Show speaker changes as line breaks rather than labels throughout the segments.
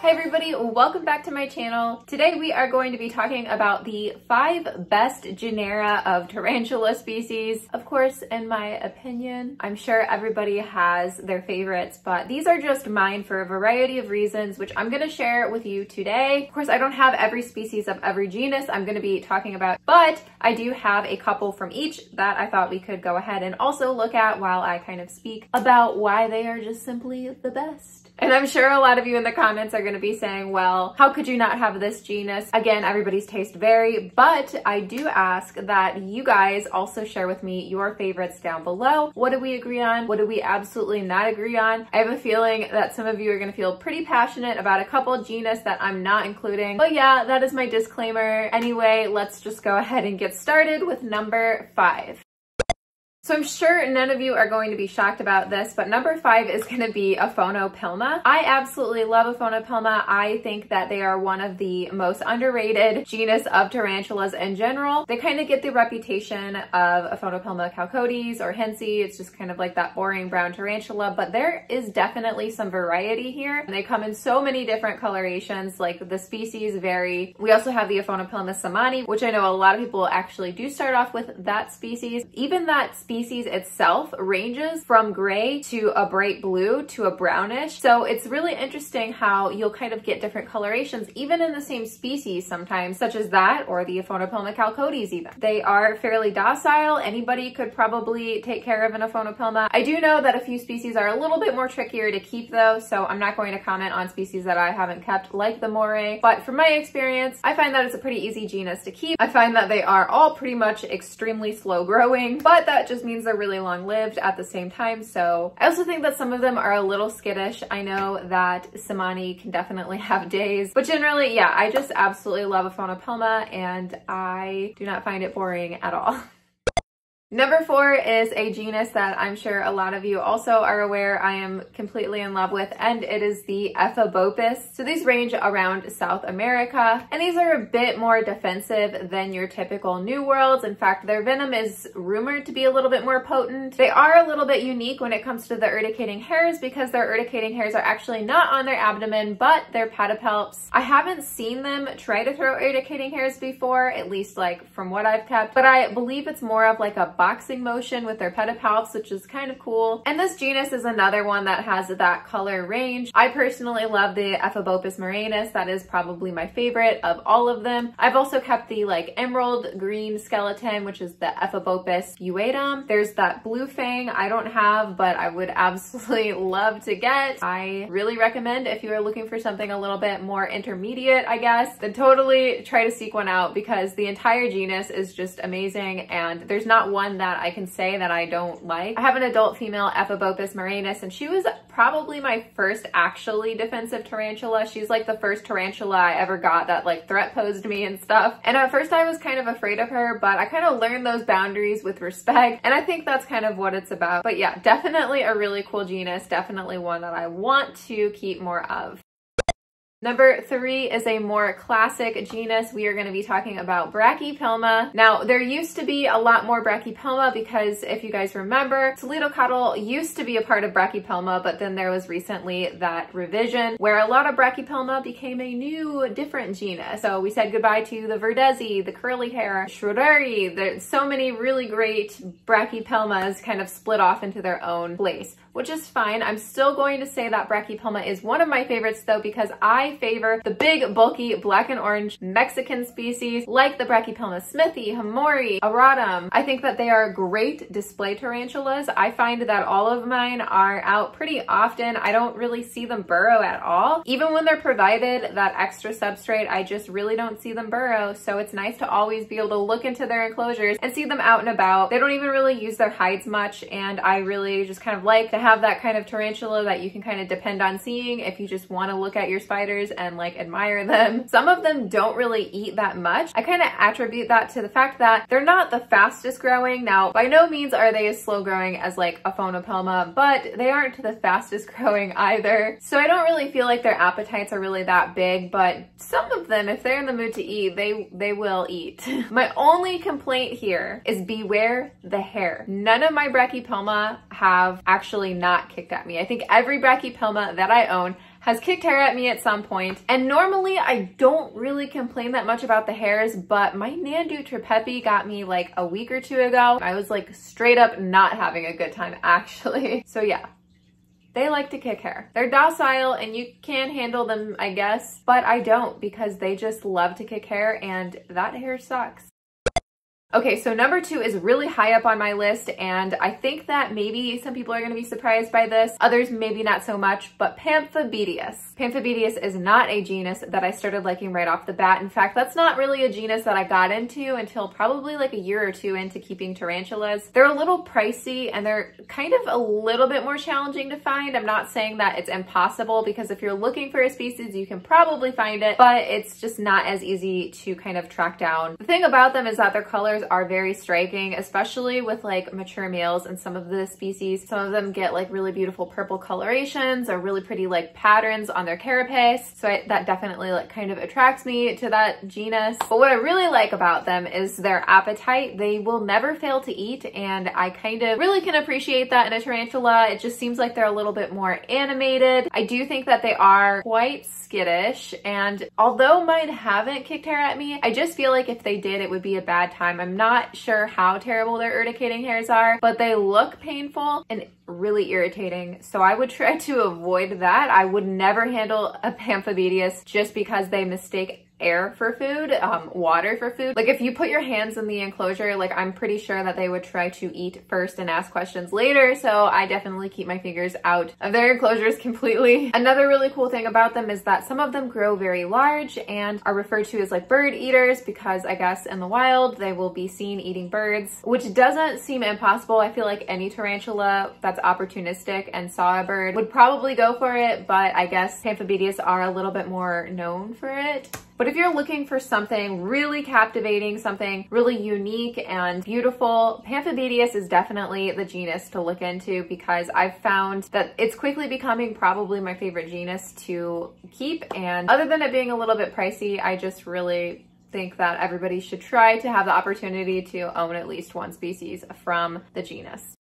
Hi everybody, welcome back to my channel. Today we are going to be talking about the 5 best genera of tarantula species. Of course, in my opinion, I'm sure everybody has their favorites, but these are just mine for a variety of reasons, which I'm going to share with you today. Of course, I don't have every species of every genus I'm going to be talking about, but I do have a couple from each that I thought we could go ahead and also look at while I kind of speak about why they are just simply the best. And I'm sure a lot of you in the comments are going to be saying, well, how could you not have this genus? Again, everybody's taste vary, but I do ask that you guys also share with me your favorites down below. What do we agree on? What do we absolutely not agree on? I have a feeling that some of you are going to feel pretty passionate about a couple genus that I'm not including. But yeah, that is my disclaimer. Anyway, let's just go ahead and get started with number 5. So I'm sure none of you are going to be shocked about this, but number 5 is going to be a Phonopelma. I absolutely love a Phonopelma. I think that they are one of the most underrated genus of tarantulas in general. They kind of get the reputation of a Phonopelma chalcodes or Hensi. It's just kind of like that boring brown tarantula, but there is definitely some variety here. And they come in so many different colorations, like the species vary. We also have the Phonopelma samani, which I know a lot of people actually do start off with that species. Even that species itself ranges from gray to a bright blue to a brownish. So it's really interesting how you'll kind of get different colorations even in the same species sometimes, such as that or the Phonopelma chalcodes even. They are fairly docile. Anybody could probably take care of an Phonopelma. I do know that a few species are a little bit more trickier to keep though, so I'm not going to comment on species that I haven't kept like the moray, but from my experience, I find that it's a pretty easy genus to keep. I find that they are all pretty much extremely slow growing, but that just means they're really long lived at the same time. So I also think that some of them are a little skittish. I know that Samani can definitely have days, but generally, yeah, I just absolutely love a Phonopelma and I do not find it boring at all. Number 4 is a genus that I'm sure a lot of you also are aware I am completely in love with, and it is the Epibopus. So these range around South America, and these are a bit more defensive than your typical New Worlds. In fact, their venom is rumored to be a little bit more potent. They are a little bit unique when it comes to the urticating hairs because their urticating hairs are actually not on their abdomen, but their pedipalps. I haven't seen them try to throw urticating hairs before, at least like from what I've kept, but I believe it's more of like a boxing motion with their pedipalps, which is kind of cool. And this genus is another one that has that color range. I personally love the Epibopus murinus. That is probably my favorite of all of them. I've also kept the like emerald green skeleton, which is the Epibopus uatum. There's that blue fang I don't have, but I would absolutely love to get. I really recommend if you are looking for something a little bit more intermediate, I guess, then totally try to seek one out because the entire genus is just amazing and there's not one that I can say that I don't like. I have an adult female Epibopus murinus and she was probably my first actually defensive tarantula. She's like the first tarantula I ever got that like threat posed me and stuff. And at first I was kind of afraid of her, but I kind of learned those boundaries with respect. And I think that's kind of what it's about. But yeah, definitely a really cool genus. Definitely one that I want to keep more of. Number 3 is a more classic genus. We are going to be talking about Brachypelma. Now, there used to be a lot more Brachypelma because if you guys remember, Toledo cattle used to be a part of Brachypelma, but then there was recently that revision where a lot of Brachypelma became a new, different genus. So we said goodbye to the Verdezi, the curly hair, Schroederi. There's so many really great Brachypelmas kind of split off into their own place, which is fine. I'm still going to say that Brachypelma is one of my favorites though, because I favor the big, bulky, black and orange Mexican species like the Brachypelma smithi, hamori, aratum. I think that they are great display tarantulas. I find that all of mine are out pretty often. I don't really see them burrow at all. Even when they're provided that extra substrate, I just really don't see them burrow. So it's nice to always be able to look into their enclosures and see them out and about. They don't even really use their hides much, and I really just kind of like to have that kind of tarantula that you can kind of depend on seeing if you just want to look at your spiders and like admire them. Some of them don't really eat that much. I kind of attribute that to the fact that they're not the fastest growing. Now, by no means are they as slow growing as like a Phonopelma, but they aren't the fastest growing either. So I don't really feel like their appetites are really that big, but some of them, if they're in the mood to eat, they will eat. My only complaint here is beware the hair. None of my Brachypelma have actually not kicked at me. I think every Brachypelma that I own has kicked hair at me at some point. And normally I don't really complain that much about the hairs, but my Nandu Tripepi got me like a week or two ago. I was like straight up not having a good time actually. So yeah. They like to kick hair. They're docile and you can handle them, I guess, but I don't because they just love to kick hair and that hair sucks. Okay, so number 2 is really high up on my list, and I think that maybe some people are going to be surprised by this, others maybe not so much, but Pamphletius. Pamphletius is not a genus that I started liking right off the bat. In fact, that's not really a genus that I got into until probably like a year or two into keeping tarantulas. They're a little pricey and they're kind of a little bit more challenging to find. I'm not saying that it's impossible because if you're looking for a species, you can probably find it, but it's just not as easy to kind of track down. The thing about them is that their colors are very striking, especially with like mature males and some of the species. Some of them get like really beautiful purple colorations or really pretty like patterns on their carapace. So that definitely like kind of attracts me to that genus. But what I really like about them is their appetite. They will never fail to eat, and I kind of really can appreciate that in a tarantula. It just seems like they're a little bit more animated. I do think that they are quite skittish, and although mine haven't kicked hair at me, I just feel like if they did, it would be a bad time. I'm not sure how terrible their urticating hairs are, but they look painful and really irritating. So I would try to avoid that. I would never handle a Pamphletius just because they mistake air for food, water for food. Like if you put your hands in the enclosure, like I'm pretty sure that they would try to eat first and ask questions later. So I definitely keep my fingers out of their enclosures completely. Another really cool thing about them is that some of them grow very large and are referred to as like bird eaters because I guess in the wild they will be seen eating birds, which doesn't seem impossible. I feel like any tarantula that's opportunistic and saw a bird would probably go for it, but I guess Pamphletius are a little bit more known for it. But if you're looking for something really captivating, something really unique and beautiful, Pamphletius is definitely the genus to look into because I've found that it's quickly becoming probably my favorite genus to keep. And other than it being a little bit pricey, I just really think that everybody should try to have the opportunity to own at least one species from the genus.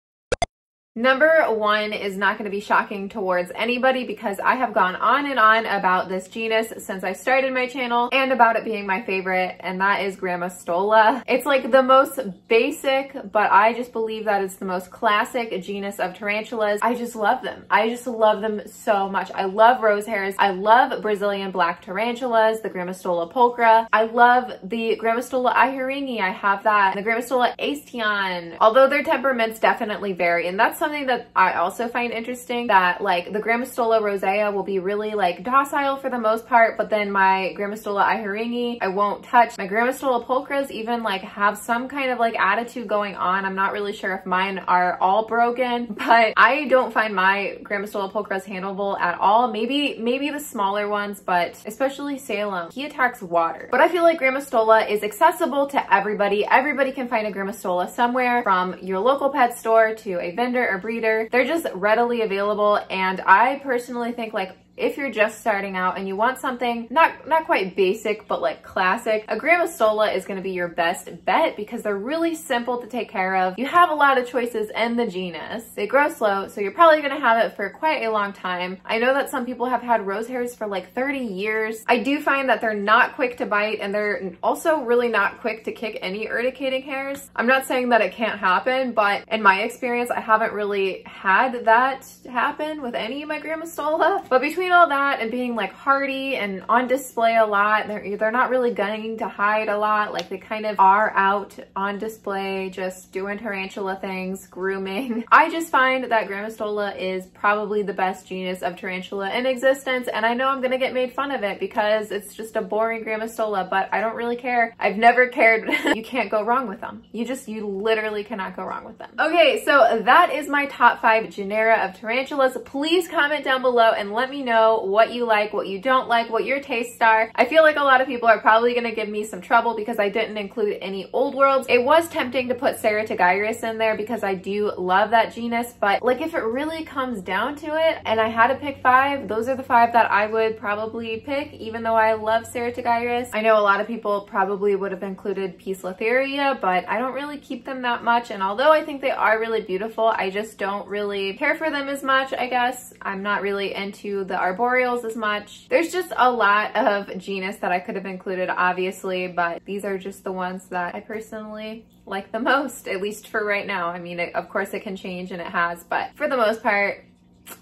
Number 1 is not going to be shocking towards anybody because I have gone on and on about this genus since I started my channel and about it being my favorite, and that is Granostola. It's like the most basic, but I just believe that it's the most classic genus of tarantulas. I just love them. I just love them so much. I love rose hairs. I love Brazilian black tarantulas, the Granostola pulchra. I love the Granostola iheringi. I have that. And the Granostola aestion. Although their temperaments definitely vary, and that's something that I also find interesting, that like the Granostola rosea will be really like docile for the most part, but then my Granostola iheringi I won't touch. My Granostola pulchras even like have some kind of like attitude going on. I'm not really sure if mine are all broken, but I don't find my Granostola pulchras handleable at all. Maybe the smaller ones, but especially Salem, he attacks water. But I feel like Granostola is accessible to everybody. Everybody can find a Granostola somewhere, from your local pet store to a vendor or breeder. They're just readily available, and I personally think like if you're just starting out and you want something not quite basic but like classic, a Granostola is going to be your best bet because they're really simple to take care of. You have a lot of choices in the genus. They grow slow, so you're probably going to have it for quite a long time. I know that some people have had rose hairs for like 30 years. I do find that they're not quick to bite, and they're also really not quick to kick any urticating hairs. I'm not saying that it can't happen, but in my experience, I haven't really had that happen with any of my Granostola. But between all that and being like hardy and on display a lot, they're not really gunning to hide a lot. Like they kind of are out on display just doing tarantula things, grooming. I just find that Granostola is probably the best genus of tarantula in existence, and I know I'm gonna get made fun of it because it's just a boring Granostola, but I don't really care. I've never cared. You can't go wrong with them. You literally cannot go wrong with them. Okay, so that is my top 5 genera of tarantulas. Please comment down below and let me know what you like, what you don't like, what your tastes are. I feel like a lot of people are probably going to give me some trouble because I didn't include any old worlds. It was tempting to put Ceratogyrus in there because I do love that genus, but like if it really comes down to it and I had to pick 5, those are the 5 that I would probably pick, even though I love Ceratogyrus. I know a lot of people probably would have included Poecilotheria, but I don't really keep them that much, and although I think they are really beautiful, I just don't really care for them as much, I guess. I'm not really into the arboreals as much. There's just a lot of genus that I could have included, obviously, but these are just the ones that I personally like the most, at least for right now. I mean, of course it can change, and it has, but for the most part,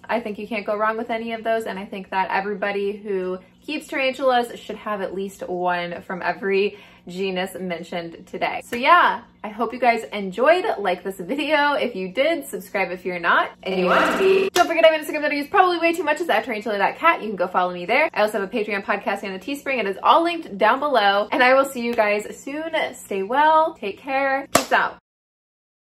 I think you can't go wrong with any of those. And I think that everybody who keeps tarantulas should have at least one from every genus mentioned today. So yeah, I hope you guys enjoyed. Like this video if you did, subscribe if you're not, and you want to be. Don't forget I have an Instagram that I use probably way too much, is at Tarantula.Kat. You can go follow me there. I also have a Patreon, podcast, and a Teespring. It is all linked down below, and I will see you guys soon. Stay well, take care, peace out.